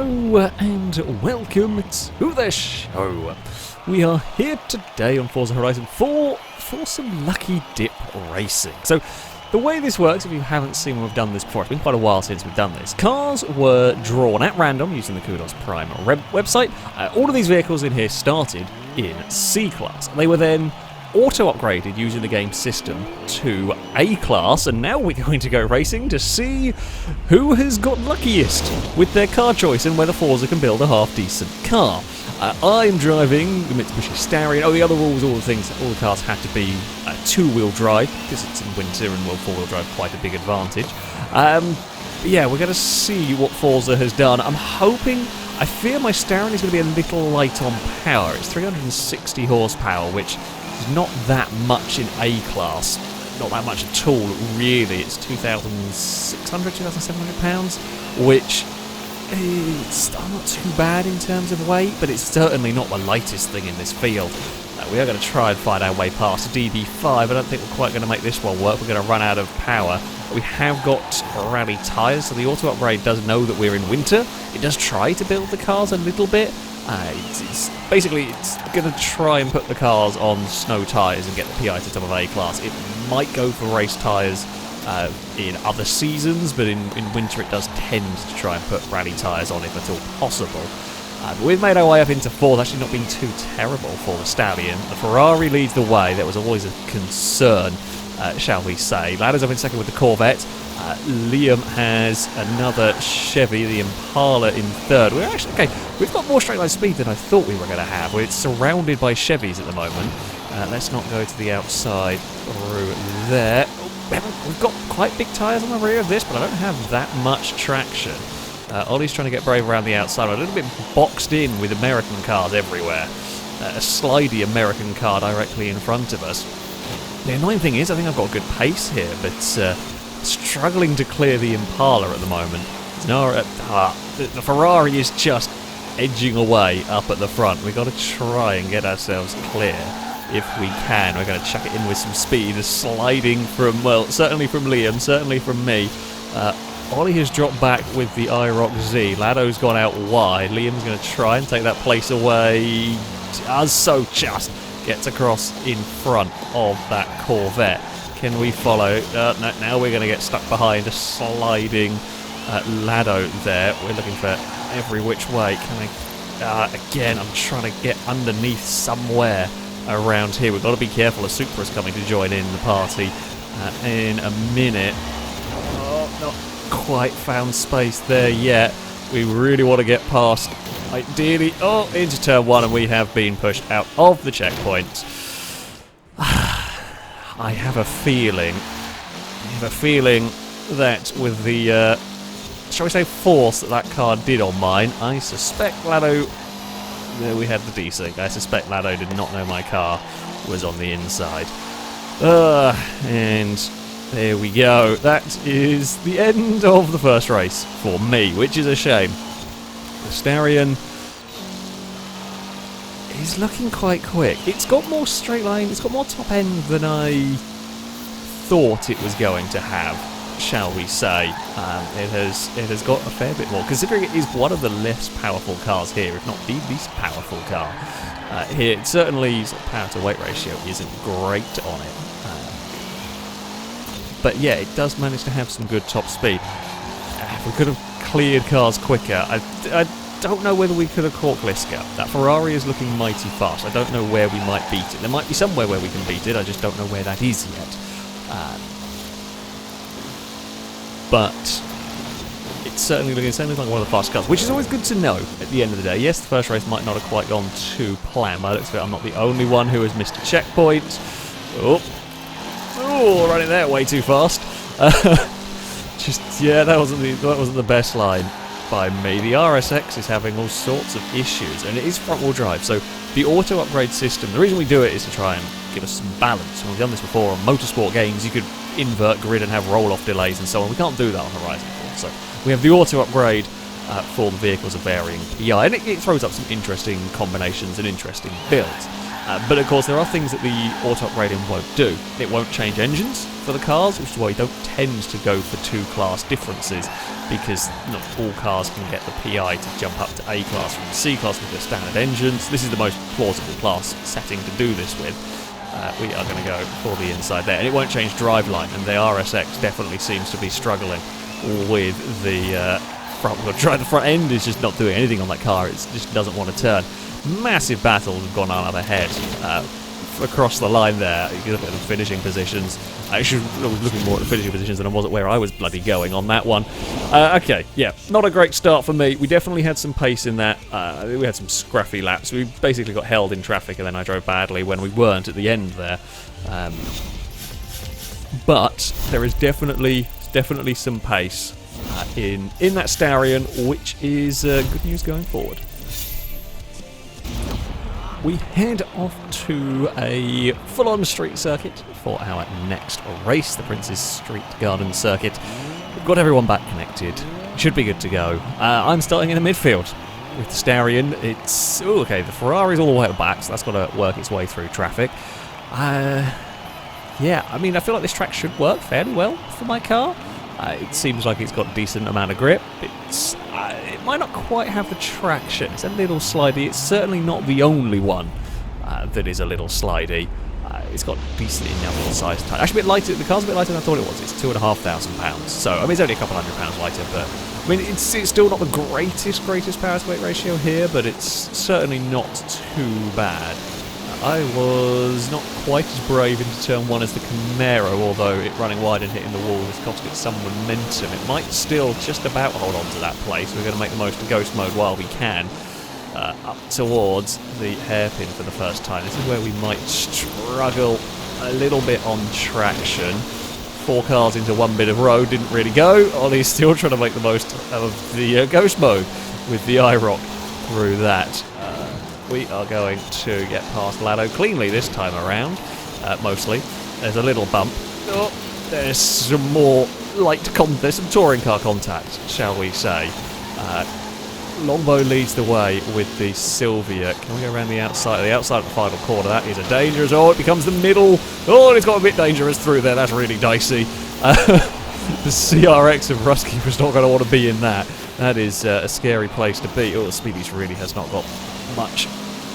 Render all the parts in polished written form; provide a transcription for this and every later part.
Hello and welcome to the show. We are here today on Forza Horizon for some lucky dip racing. So the way this works, if you haven't seen when we've done this before, it's been quite a while since we've done this. Cars were drawn at random using the Kudos Prime website. All of these vehicles in here started in C-Class. They were then auto-upgraded using the game system to A-Class, and now we're going to go racing to see who has got luckiest with their car choice and whether Forza can build a half-decent car. I'm driving the Mitsubishi Starion. Oh, the other rules, all the cars have to be two-wheel drive, because it's in winter and four-wheel drive quite a big advantage. Yeah, we're going to see what Forza has done. I fear my Starion is going to be a little light on power. It's 360 horsepower, which is not that much in A-Class. Not that much at all, really. It's 2,600, 2,700 pounds, which is still not too bad in terms of weight, but it's certainly not the lightest thing in this field. We are going to try and find our way past DB5. I don't think we're quite going to make this one work. We're going to run out of power. We have got rally tyres, so the auto upgrade does know that we're in winter. It does try to build the cars a little bit. It's going to try and put the cars on snow tyres and get the PI to top of A-Class. It might go for race tyres in other seasons, but in winter it does tend to try and put rally tyres on if at all possible. But we've made our way up into fourth, actually not been too terrible for the Stallion. The Ferrari leads the way. That was always a concern, shall we say. Ladder's up in second with the Corvette. Liam has another Chevy, the Impala, in third. We've got more straight line speed than I thought we were going to have. We're surrounded by Chevys at the moment. Let's not go to the outside through there. We've got quite big tyres on the rear of this, but I don't have that much traction. Ollie's trying to get brave around the outside. We're a little bit boxed in with American cars everywhere. A slidey American car directly in front of us. The annoying thing is, I think I've got a good pace here, but struggling to clear the Impala at the moment. The Ferrari is just edging away up at the front. We've got to try and get ourselves clear if we can. We're going to chuck it in with some speed, sliding from, certainly from Liam, certainly from me. Ollie has dropped back with the IROC Z. Lado's gone out wide. Liam's going to try and take that place away. Does so, just gets across in front of that Corvette. Can we follow? No, now we're going to get stuck behind a sliding Lado there. We're looking for every which way. Again, I'm trying to get underneath somewhere around here. We've got to be careful. A Supra's coming to join in the party in a minute. Oh, not quite found space there yet. We really want to get past, ideally, into turn one, and we have been pushed out of the checkpoint. I have a feeling that with the, shall we say, force that car did on mine, I suspect Lado, there we had the desync, I suspect Lado did not know my car was on the inside. And there we go. That is the end of the first race for me, which is a shame. The Starion is looking quite quick. It's got more straight line, it's got more top end than I thought it was going to have, shall we say. It has got a fair bit more, considering it is one of the less powerful cars here, if not the least powerful car here. It certainly, power to weight ratio isn't great on it. But yeah, it does manage to have some good top speed. If we could have cleared cars quicker, I don't know whether we could have caught Gliska. That Ferrari is looking mighty fast. I don't know where we might beat it. There might be somewhere where we can beat it, I just don't know where that is yet. But it's certainly looking like one of the fast cars, which is always good to know at the end of the day. Yes, the first race might not have quite gone to plan. By the looks of it, I'm not the only one who has missed a checkpoint. Oh, running there way too fast. That wasn't the best line by me. The RSX is having all sorts of issues, and it is front-wheel drive, so the auto upgrade system, the reason we do it is to try and give us some balance. When we've done this before on motorsport games, you could invert grid and have roll-off delays and so on. We can't do that on Horizon 4, so we have the auto upgrade for the vehicles of varying PI, and it throws up some interesting combinations and interesting builds. But of course there are things that the auto upgrading won't do. It won't change engines for the cars, which is why you don't tend to go for 2 class differences, because not all cars can get the PI to jump up to A class from C class with their standard engines. This is the most plausible class setting to do this with. We are going to go for the inside there, and it won't change driveline, and the RSX definitely seems to be struggling with the front wheel drive. The front end is just not doing anything on that car. It just doesn't want to turn. Massive battles have gone on up ahead across the line there. You can look at the finishing positions. I was looking more at the finishing positions than I was at where I was bloody going on that one. Okay, yeah, not a great start for me. We definitely had some pace in that. We had some scruffy laps. We basically got held in traffic, and then I drove badly when we weren't at the end there. But there is definitely some pace in that Starion, which is good news going forward. We head off to a full-on street circuit for our next race, the Prince's Street Garden Circuit. We've got everyone back connected. Should be good to go. I'm starting in the midfield with the Starion. It's... oh, okay, the Ferrari's all the way at the back, so that's got to work its way through traffic. Yeah, I mean, I feel like this track should work fairly well for my car. It seems like it's got a decent amount of grip. It might not quite have the traction. It's a little slidey. It's certainly not the only one that is a little slidey. It's got decent enough size tire. Actually, a bit lighter. The car's a bit lighter than I thought it was. It's £2,500. So, I mean, it's only a couple £100 lighter, but I mean, it's still not the greatest power to weight ratio here, but it's certainly not too bad. I was not quite as brave into turn 1 as the Camaro, although it running wide and hitting the wall has cost it some momentum. It might still just about hold on to that place. We're going to make the most of ghost mode while we can. Up towards the hairpin for the first time. This is where we might struggle a little bit on traction. 4 cars into 1 bit of road, didn't really go. Ollie's still trying to make the most of the ghost mode with the IROC through that. We are going to get past Lado cleanly this time around, mostly. There's a little bump. Oh, there's some more there's some touring car contact, shall we say. Longbow leads the way with the Sylvia. Can we go around the outside? The outside of the final corner, that is a dangerous... oh, it becomes the middle. Oh, and it's got a bit dangerous through there. That's really dicey. The CRX of Rusky was not going to want to be in that. That is a scary place to be. Oh, the Speedies really has not got much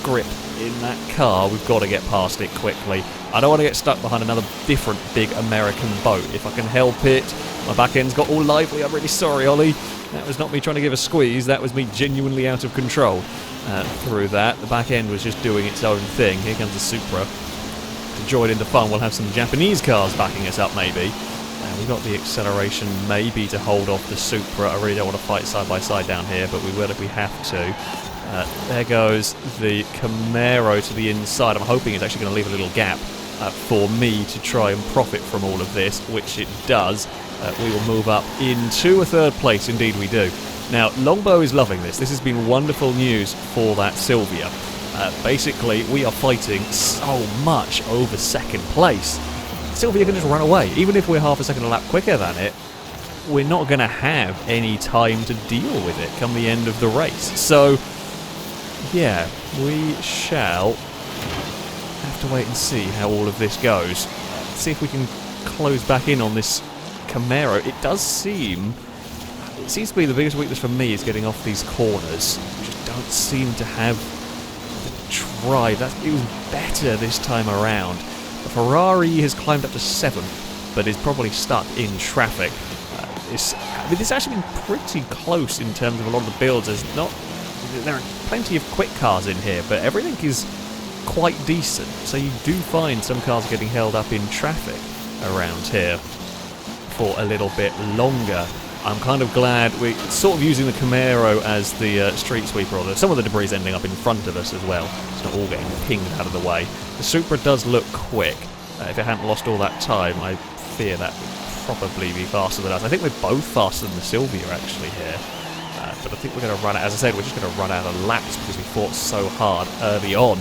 grip in that car. We've got to get past it quickly. I don't want to get stuck behind another different big American boat. If I can help it. My back end's got all lively. I'm really sorry, Ollie. That was not me trying to give a squeeze. That was me genuinely out of control through that. The back end was just doing its own thing. Here comes the Supra. To join in the fun, we'll have some Japanese cars backing us up, maybe. We've got the acceleration maybe to hold off the Supra. I really don't want to fight side by side down here, but we will if we have to. There goes the Camaro to the inside. I'm hoping it's actually going to leave a little gap for me to try and profit from all of this, which it does. We will move up into a 3rd place. Indeed we do. Now, Longbow is loving this. This has been wonderful news for that Sylvia. Basically, we are fighting so much over 2nd place. Sylvia can just run away. Even if we're half a second a lap quicker than it, we're not going to have any time to deal with it come the end of the race. So, yeah, we shall have to wait and see how all of this goes. See if we can close back in on this Camaro. It seems to be the biggest weakness for me is getting off these corners. We just don't seem to have the drive. It was better this time around. The Ferrari has climbed up to 7th, but is probably stuck in traffic. It's actually been pretty close in terms of a lot of the builds. There are plenty of quick cars in here, but everything is quite decent. So you do find some cars getting held up in traffic around here for a little bit longer. I'm kind of glad we're sort of using the Camaro as the street sweeper, although some of the debris is ending up in front of us as well. It's not all getting pinged out of the way. The Supra does look quick. If it hadn't lost all that time, I fear that would probably be faster than us. I think we're both faster than the Sylvia actually here. But I think we're going to run out, as I said, we're just going to run out of laps because we fought so hard early on.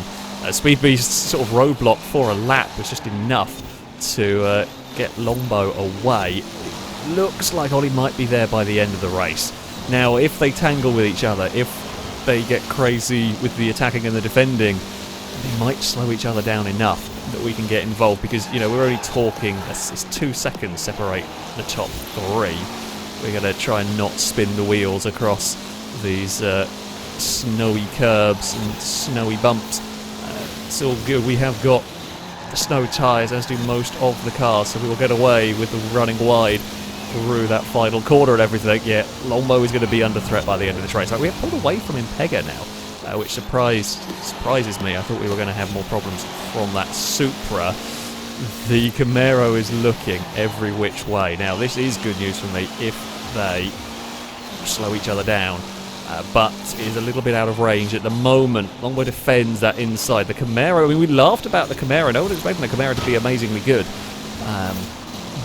Speed Beast's sort of roadblock for a lap was just enough to get Longbow away. It looks like Ollie might be there by the end of the race. Now, if they tangle with each other, if they get crazy with the attacking and the defending, they might slow each other down enough that we can get involved, because, you know, we're only talking, it's 2 seconds separate the top 3. We're going to try and not spin the wheels across these snowy curbs and snowy bumps. It's all good. We have got the snow tyres, as do most of the cars, so we will get away with the running wide through that final corner and everything. Yeah, Longbow is going to be under threat by the end of this race. Like, we have pulled away from Impega now, which surprises me. I thought we were going to have more problems from that Supra. The Camaro is looking every which way. Now, this is good news for me if they slow each other down, but is a little bit out of range at the moment. Longbow defends that inside. The Camaro, I mean, we laughed about the Camaro. No one expecting the Camaro to be amazingly good.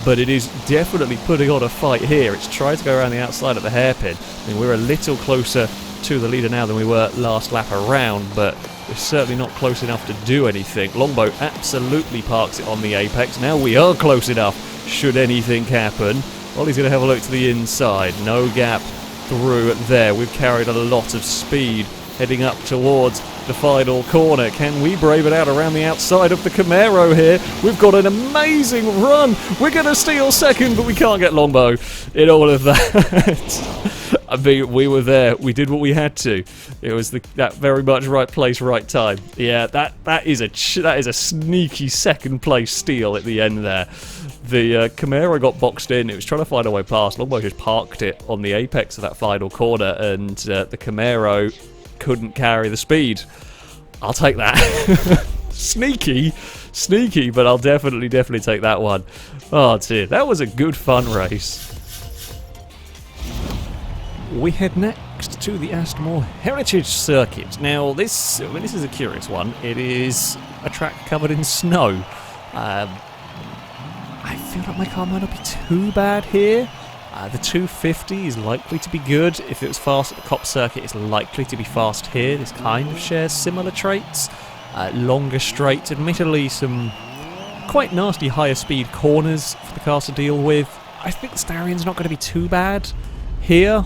But it is definitely putting on a fight here. It's trying to go around the outside of the hairpin. I mean, we're a little closer to the leader now than we were last lap around, but we're certainly not close enough to do anything. Longbow absolutely parks it on the apex. Now we are close enough should anything happen. Ollie's going to have a look to the inside. No gap through there. We've carried a lot of speed heading up towards the final corner. Can we brave it out around the outside of the Camaro here? We've got an amazing run. We're going to steal second, but we can't get Longbow in all of that. I mean, we were there. We did what we had to. It was that very much right place, right time. Yeah, that is a sneaky second place steal at the end there. The Camaro got boxed in. It was trying to find a way past. Longbow just parked it on the apex of that final corner, and the Camaro couldn't carry the speed. I'll take that. Sneaky, but I'll definitely take that one. Oh dear, that was a good fun race. We head next to the Aston Heritage Circuit. Now this is a curious one. It is a track covered in snow. I feel like my car might not be too bad here. The 250 is likely to be good. If it was fast at the Cop circuit, it's likely to be fast here. This kind of shares similar traits. Longer straights, admittedly some quite nasty higher speed corners for the cars to deal with. I think the Starion's not going to be too bad here.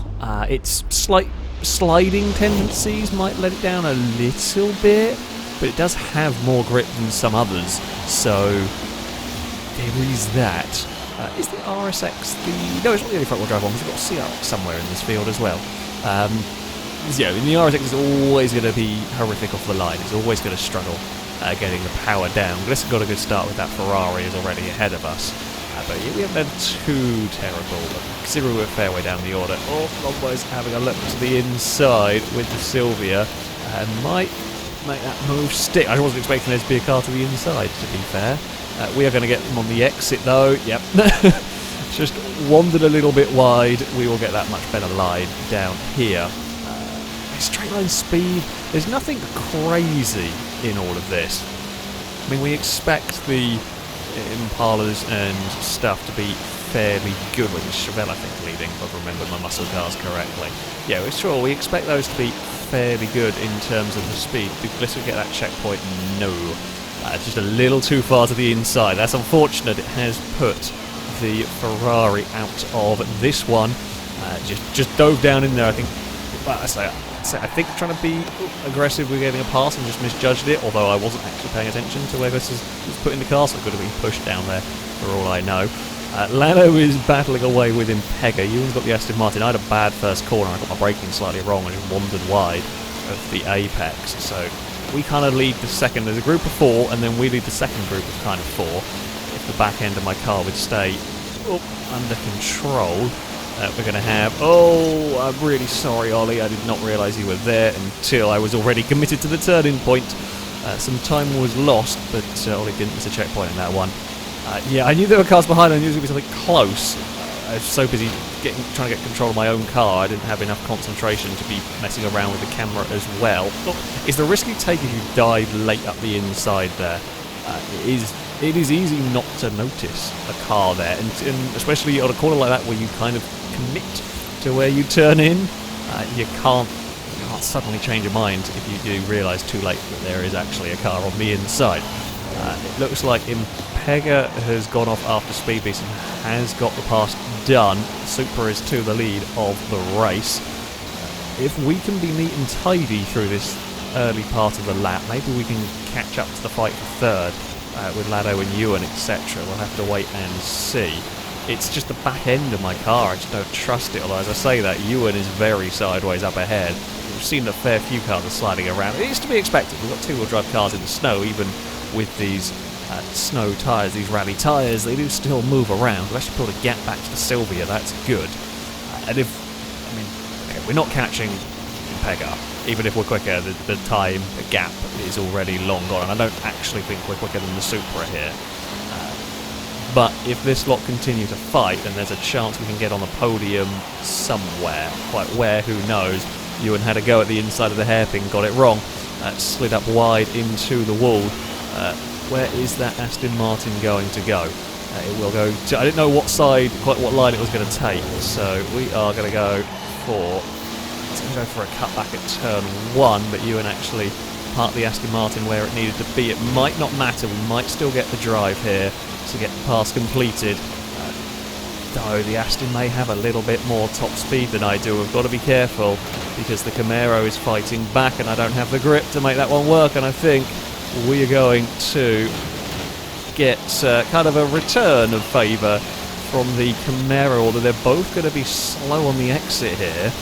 Its slight sliding tendencies might let it down a little bit, but it does have more grip than some others, so there is that. Is the RSX the... No, it's not the only front-wheel drive one, because we've got CRX somewhere in this field as well. Yeah, the RSX is always going to be horrific off the line. It's always going to struggle getting the power down. Glisson got a good start with that. Ferrari is already ahead of us. But yeah, we haven't had too terrible. Considering we're a fair way down the order. Oh, Longbow's having a look to the inside with the Silvia. Might make that move stick. I wasn't expecting there to be a car to the inside, to be fair. We are going to get them on the exit though. Yep. Just wandered a little bit wide. We will get that much better line down here. Straight line speed. There's nothing crazy in all of this. I mean, we expect the Impalas and stuff to be fairly good. With Chevelle, I think, leading, if I've remembered my muscle cars correctly. Yeah, sure, we expect those to be fairly good in terms of the speed. Did Glisson get that checkpoint? No. Just a little too far to the inside. That's unfortunate. It has put the Ferrari out of this one. Just dove down in there. I think. Well, I think trying to be aggressive with getting a pass and just misjudged it. Although I wasn't actually paying attention to where this was put in the car, so it could have been pushed down there for all I know. Lano is battling away with Impega. Ewan's got the Aston Martin. I had a bad first corner. I got my braking slightly wrong and just wandered wide of the apex. So we kind of lead the second. There's a group of 4, and then we lead the second group of kind of 4. If the back end of my car would stay under control, we're going to have... Oh, I'm really sorry, Ollie. I did not realise you were there until I was already committed to the turning point. Some time was lost, but Ollie didn't miss a checkpoint in that one. Yeah, I knew there were cars behind. I knew there was going to be something close. I was so busy trying to get control of my own car, I didn't have enough concentration to be messing around with the camera as well. Look, it's the risk you take if you dive late up the inside there. It is easy not to notice a car there, and especially on a corner like that where you kind of commit to where you turn in. You can't suddenly change your mind if you do realise too late that there is actually a car on the inside. It looks like Impega has gone off after Speed Beast and has got the pass done. Supra is to the lead of the race. If we can be neat and tidy through this early part of the lap. Maybe we can catch up to the fight for third with Lado and Ewan, etc. We'll have to wait and see. It's just the back end of my car, I just don't trust it, although as I say that, Ewan is very sideways up ahead. We've seen a fair few cars are sliding around. It is to be expected. We've got two-wheel drive cars in the snow, even with these snow tyres, these rally tyres, they do still move around. We've actually pulled a gap back to the Sylvia, that's good. And if, I mean, okay, we're not catching Pega. Even if we're quicker, the time gap is already long gone, and I don't actually think we're quicker than the Supra here. But if this lot continue to fight, then there's a chance we can get on the podium somewhere. Quite where, who knows. Ewan had a go at the inside of the hairpin, got it wrong. Slid up wide into the wall. Where is that Aston Martin going to go? It will go to, I didn't know what side, quite what line it was going to take. So we are going to go for, it's going to go for a cutback at turn 1, but Ewan actually parked the Aston Martin where it needed to be. It might not matter, we might still get the drive here to get the pass completed. Though the Aston may have a little bit more top speed than I do. We've got to be careful because the Camaro is fighting back and I don't have the grip to make that one work, and I think we are going to get kind of a return of favour from the Camaro, although they're both going to be slow on the exit here.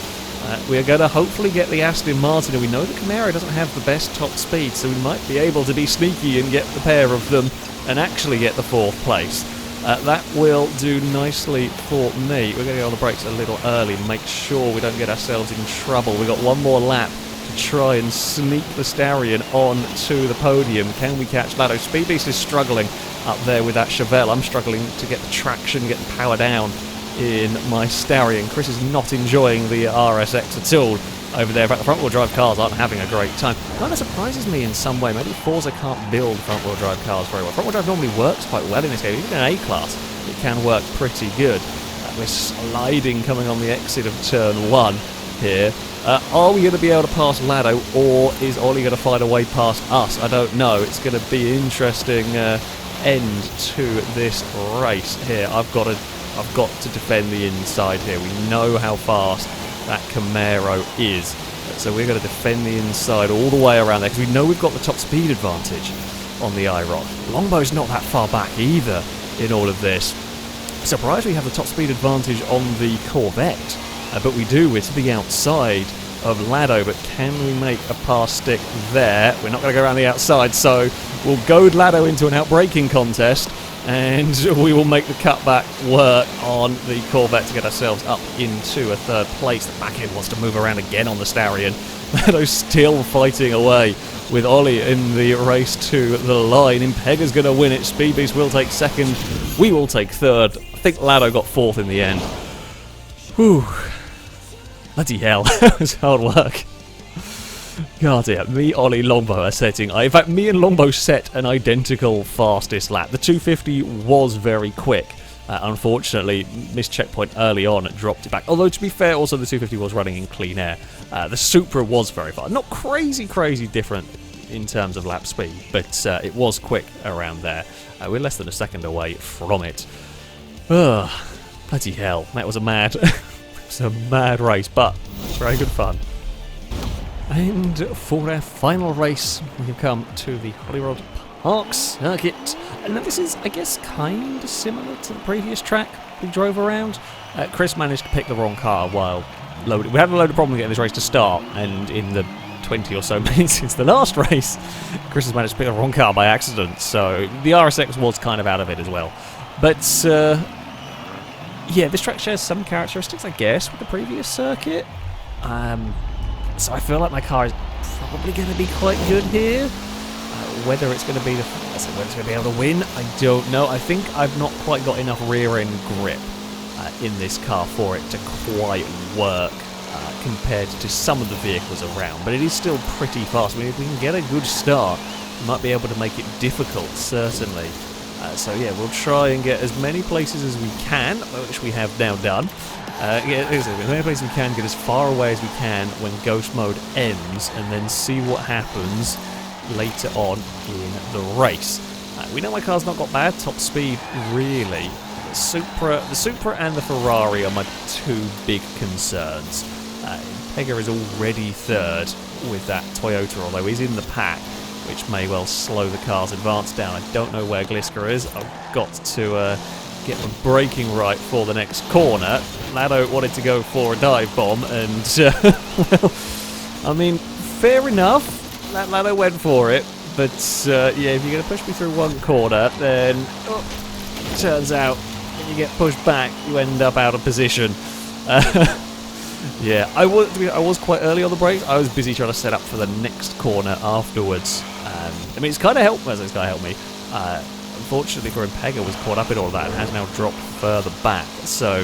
We are going to hopefully get the Aston Martin, and we know the Camaro doesn't have the best top speed, so we might be able to be sneaky and get the pair of them and actually get the 4th place. That will do nicely for me. We're going to go on the brakes a little early, make sure we don't get ourselves in trouble. We've got one more lap to try and sneak the Starion on to the podium. Can we catch Lado? Speed Beast is struggling up there with that Chevelle. I'm struggling to get the traction, get the power down in my Starion. Chris is not enjoying the RSX at all over there. In fact, the front-wheel drive cars aren't having a great time. Kind of surprises me in some way. Maybe Forza can't build front-wheel drive cars very well. Front-wheel drive normally works quite well in this game. Even in an A-class, it can work pretty good. We're sliding coming on the exit of turn 1 here. Are we going to be able to pass Lado, or is Ollie going to find a way past us? I don't know. It's going to be an interesting end to this race here. I've got to defend the inside here. We know how fast that Camaro is, so we're going to defend the inside all the way around there because we know we've got the top speed advantage on the IROC. Longbow's not that far back either in all of this. Surprised we have the top speed advantage on the Corvette, but we do. We're to the outside of Lado, but can we make a pass stick there? We're not going to go around the outside, so we'll goad Lado into an outbraking contest, and we will make the cutback work on the Corvette to get ourselves up into a 3rd place. The back end wants to move around again on the Starion. Lado's still fighting away with Ollie in the race to the line. Impega's going to win it. Speed Beast will take 2nd. We will take 3rd. I think Lado got 4th in the end. Whew. Bloody hell. That was hard work. God, yeah, me, Ollie, Longbow are setting. In fact, me and Longbow set an identical fastest lap. The 250 was very quick. Unfortunately, missed checkpoint early on, it dropped it back. Although, to be fair, also the 250 was running in clean air. The Supra was very fast. Not crazy different in terms of lap speed, but it was quick around there. We're less than a second away from it. Ugh, bloody hell. That was a mad, it was a mad race, but very good fun. And for our final race, we have come to the Hollywood Park circuit. And this is, I guess, kind of similar to the previous track we drove around. Chris managed to pick the wrong car while loading. We had a load of problems getting this race to start, and in the 20 or so minutes since the last race, Chris has managed to pick the wrong car by accident, so the RSX was kind of out of it as well. But, yeah, this track shares some characteristics, I guess, with the previous circuit. So I feel like my car is probably going to be quite good here. Whether it's going to be whether it's going to be able to win, I don't know. I think I've not quite got enough rear-end grip in this car for it to quite work compared to some of the vehicles around. But it is still pretty fast. I mean, if we can get a good start, we might be able to make it difficult, certainly. So yeah, we'll try and get as many places as we can, which we have now done. As many places we can, get as far away as we can when Ghost Mode ends, and then see what happens later on in the race. We know my car's not got bad top speed, really. The Supra and the Ferrari are my 2 big concerns. Pega is already third with that Toyota, although he's in the pack, which may well slow the car's advance down. I don't know where Gliska is. I've got to get my braking right for the next corner. Lado wanted to go for a dive bomb, and, well, I mean, fair enough. Lado went for it, but, yeah, if you're going to push me through one corner, then, turns out, when you get pushed back, you end up out of position. Yeah, I was quite early on the brakes. I was busy trying to set up for the next corner afterwards. I mean, it's kind of helped me. It's kind of helped me. Unfortunately for him, Pega was caught up in all of that and has now dropped further back. So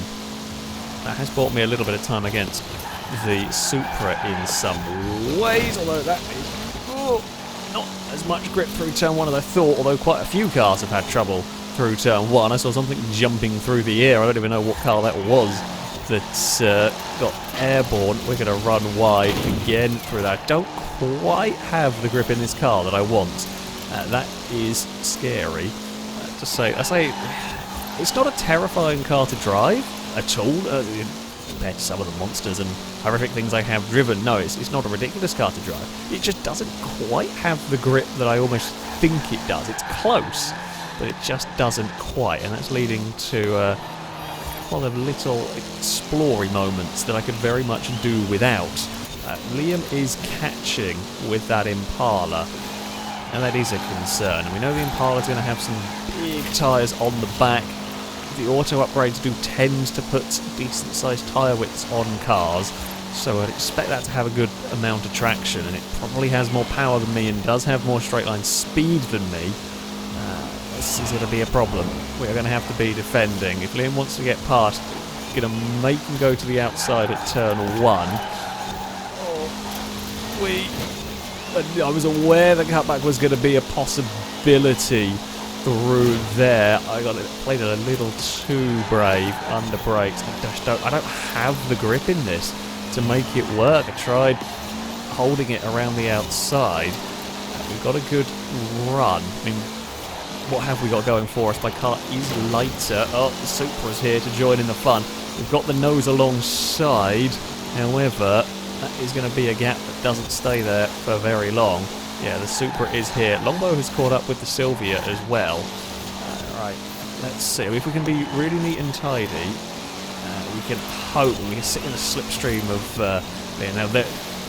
that has bought me a little bit of time against the Supra in some ways. Although that is not as much grip through turn one as I thought. Although quite a few cars have had trouble through turn one. I saw something jumping through the air. I don't even know what car that was. That's got airborne. We're going to run wide again through that. Don't quite have the grip in this car that I want. That is scary. I say, it's not a terrifying car to drive at all compared to some of the monsters and horrific things I have driven. No, it's not a ridiculous car to drive. It just doesn't quite have the grip that I almost think it does. It's close, but it just doesn't quite, and that's leading to one of little explory moments that I could very much do without. Liam is catching with that Impala, and that is a concern. And we know the Impala is going to have some big tyres on the back. The auto upgrades do tend to put decent sized tyre widths on cars, so I'd expect that to have a good amount of traction, and it probably has more power than me and does have more straight line speed than me. This is going to be a problem. We're going to have to be defending. If Liam wants to get past, going to make him go to the outside at turn one. I was aware the cutback was going to be a possibility through there. Played it a little too brave under brakes. I don't have the grip in this to make it work. I tried holding it around the outside. We've got a good run. I mean, what have we got going for us? My car is lighter. Oh, the Supra's here to join in the fun. We've got the nose alongside. However, that is going to be a gap that doesn't stay there for very long. Yeah, the Supra is here. Longbow has caught up with the Sylvia as well. Right, let's see. If we can be really neat and tidy, we can hope we can sit in a slipstream of... now, the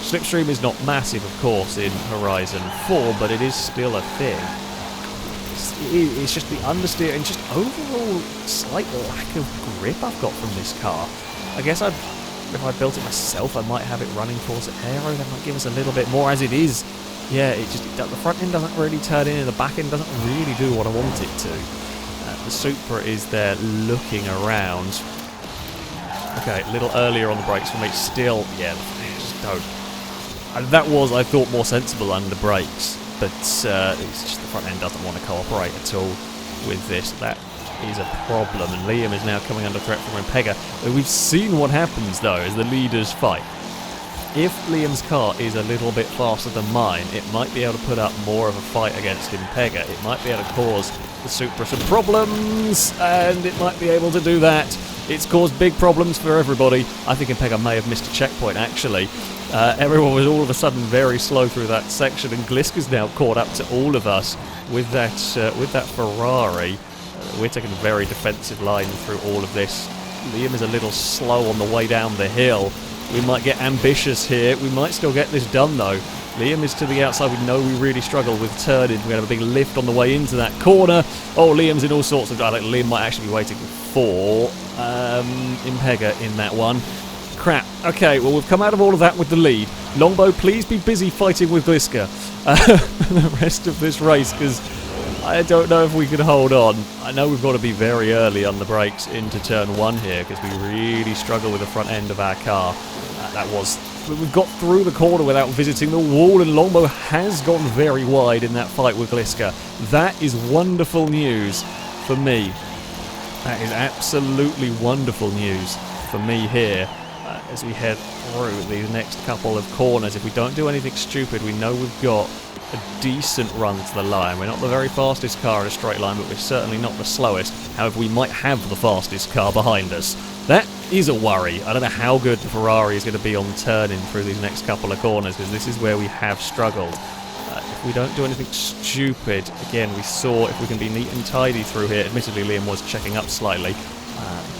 slipstream is not massive, of course, in Horizon 4, but it is still a thing. It's just the understeer and just overall slight lack of grip I've got from this car. I guess if I built it myself, I might have it running Forza Aero. That might give us a little bit more. As it is, yeah, the front end doesn't really turn in, and the back end doesn't really do what I want it to. The Supra is there looking around. Okay, a little earlier on the brakes for me. Still, yeah, just don't. And that was, I thought, more sensible under brakes. But it's just the front end doesn't want to cooperate at all with this. That is a problem, and Liam is now coming under threat from Impega. We've seen what happens, though, as the leaders fight. If Liam's car is a little bit faster than mine, it might be able to put up more of a fight against Impega. It might be able to cause the Supra some problems, and it might be able to do that. It's caused big problems for everybody. I think Impega may have missed a checkpoint, actually. Everyone was all of a sudden very slow through that section, and Gliska's now caught up to all of us with that Ferrari. We're taking a very defensive line through all of this. Liam is a little slow on the way down the hill. We might get ambitious here. We might still get this done, though. Liam is to the outside. We know we really struggle with turning. We have a big lift on the way into that corner. Oh, Liam's in all sorts of... I think Liam might actually be waiting for Impega in that one. Crap. Okay, well, we've come out of all of that with the lead. Longbow, please be busy fighting with Gliska the rest of this race, because I don't know if we can hold on. I know we've got to be very early on the brakes into turn one here, because we really struggle with the front end of our car. We've got through the corner without visiting the wall, and Longbow has gone very wide in that fight with Gliska. That is wonderful news for me. That is absolutely wonderful news for me here. As we head through these next couple of corners. If we don't do anything stupid, we know we've got a decent run to the line. We're not the very fastest car in a straight line, but we're certainly not the slowest. However, we might have the fastest car behind us. That is a worry. I don't know how good the Ferrari is going to be on turning through these next couple of corners, because this is where we have struggled. If we don't do anything stupid, again, we saw if we can be neat and tidy through here. Admittedly, Liam was checking up slightly,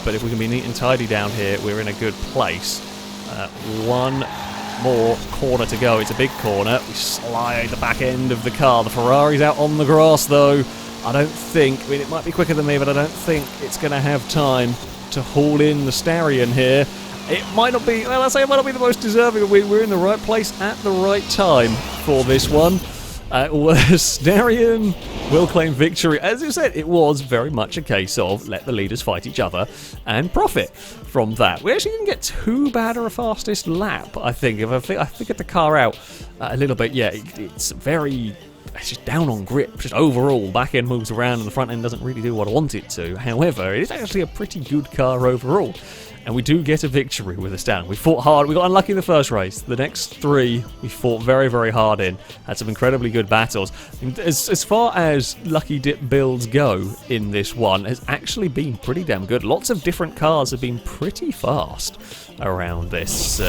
but if we can be neat and tidy down here, we're in a good place. One more corner to go. It's a big corner. We slide the back end of the car. The Ferrari's out on the grass, though. I don't think, I mean, it might be quicker than me, but I don't think it's going to have time to haul in the Starion here. It might not be, well, I say it might not be the most deserving, but we're in the right place at the right time for this one. Starion will claim victory. As you said, it was very much a case of let the leaders fight each other and profit from that. We actually didn't get too bad of a fastest lap, I think. If I figured the car out a little bit, yeah, it's just down on grip, just overall. Back end moves around and the front end doesn't really do what I want it to. However, it is actually a pretty good car overall. And we do get a victory with us down. We fought hard. We got unlucky in the first race. The next three, we fought very, very hard in. Had some incredibly good battles. As far as lucky dip builds go in this one, has actually been pretty damn good. Lots of different cars have been pretty fast around this.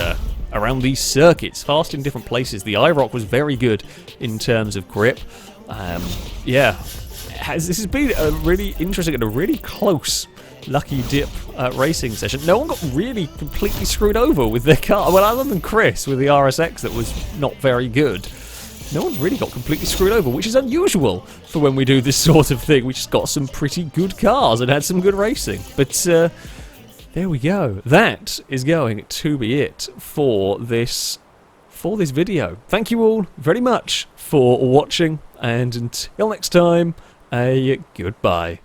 Around these circuits, fast in different places. The IROC was very good in terms of grip. Yeah, this has been a really interesting and a really close lucky dip racing session. No one got really completely screwed over with their car. Well, other than Chris with the RSX that was not very good. No one really got completely screwed over, which is unusual for when we do this sort of thing. We just got some pretty good cars and had some good racing. But there we go. That is going to be it for this video. Thank you all very much for watching, and until next time, a goodbye.